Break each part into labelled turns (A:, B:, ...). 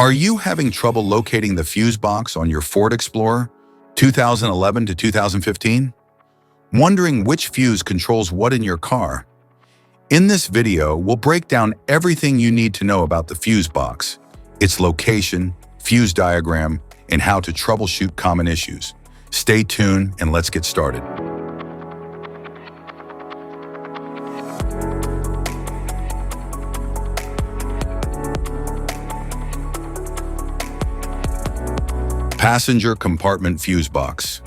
A: Are you having trouble locating the fuse box on your Ford Explorer 2011 to 2015? Wondering which fuse controls what in your car? In this video, we'll break down everything you need to know about the fuse box, its location, fuse diagram, and how to troubleshoot common issues. Stay tuned and let's get started. Passenger compartment fuse box.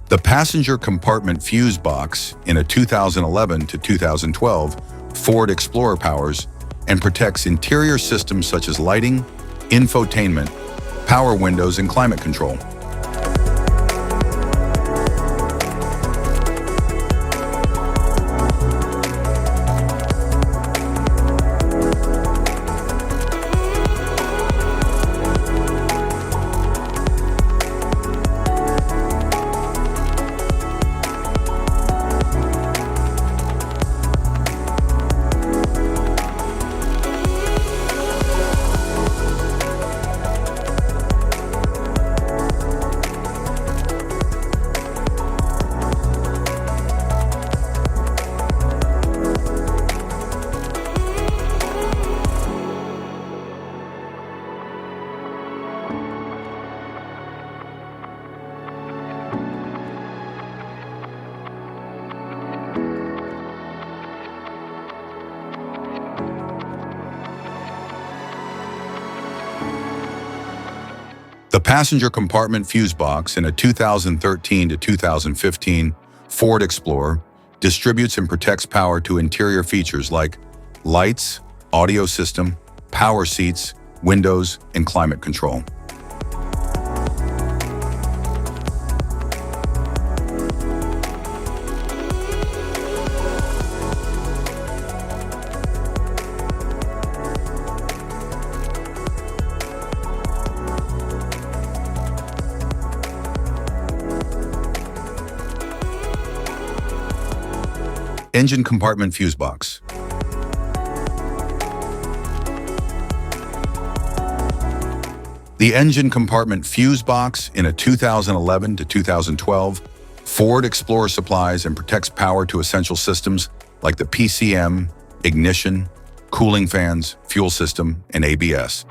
A: The passenger compartment fuse box in a 2011 to 2012 Ford Explorer powers and protects interior systems such as lighting, infotainment, power windows, and climate control. The passenger compartment fuse box in a 2013 to 2015 Ford Explorer distributes and protects power to interior features like lights, audio system, power seats, windows, and climate control. Engine compartment fuse box. The engine compartment fuse box in a 2011 to 2012 Ford Explorer supplies and protects power to essential systems like the PCM, ignition, cooling fans, fuel system, and ABS.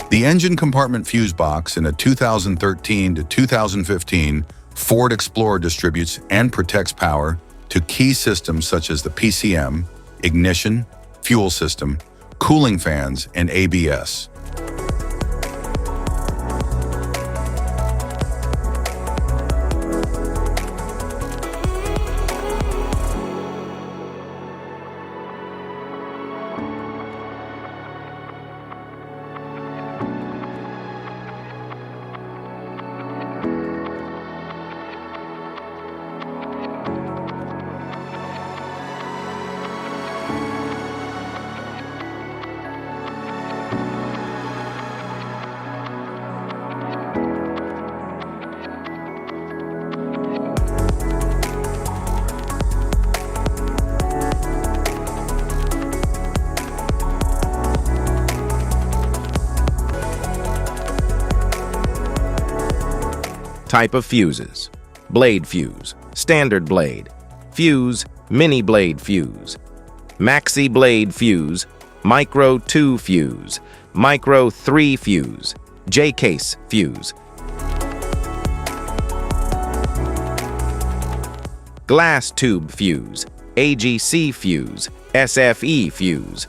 A: The engine compartment fuse box in a 2013 to 2015 Ford Explorer distributes and protects power to key systems such as the PCM, ignition, fuel system, cooling fans, and ABS.
B: Type of fuses: blade fuse, standard blade, fuse, mini blade fuse, maxi blade fuse, micro 2 fuse, micro 3 fuse, J-case fuse. glass tube fuse, AGC fuse, SFE fuse.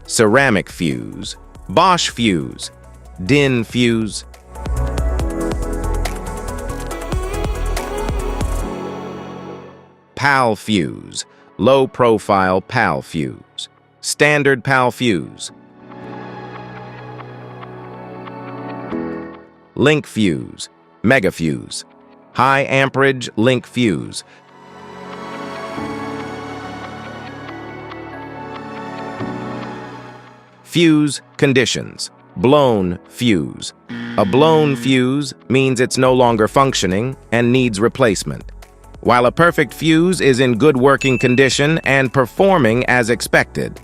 B: Ceramic fuse, Bosch fuse, DIN fuse. PAL fuse, low profile PAL fuse, standard PAL fuse. Link fuse, mega fuse, high amperage link fuse. Fuse conditions. Blown fuse. A blown fuse means it's no longer functioning and needs replacement, while a perfect fuse is in good working condition and performing as expected.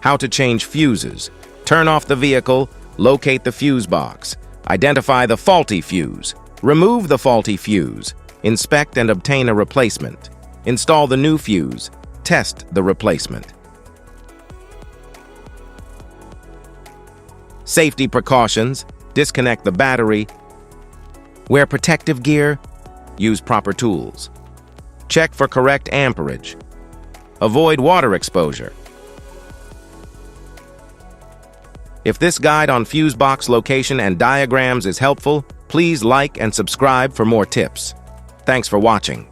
B: How to change fuses. Turn off the vehicle, locate the fuse box, identify the faulty fuse, remove the faulty fuse, inspect and obtain a replacement, install the new fuse, test the replacement. Safety precautions. Disconnect the battery. Wear protective gear. Use proper tools. Check for correct amperage. Avoid water exposure. If this guide on fuse box location and diagrams is helpful, please like and subscribe for more tips. Thanks for watching.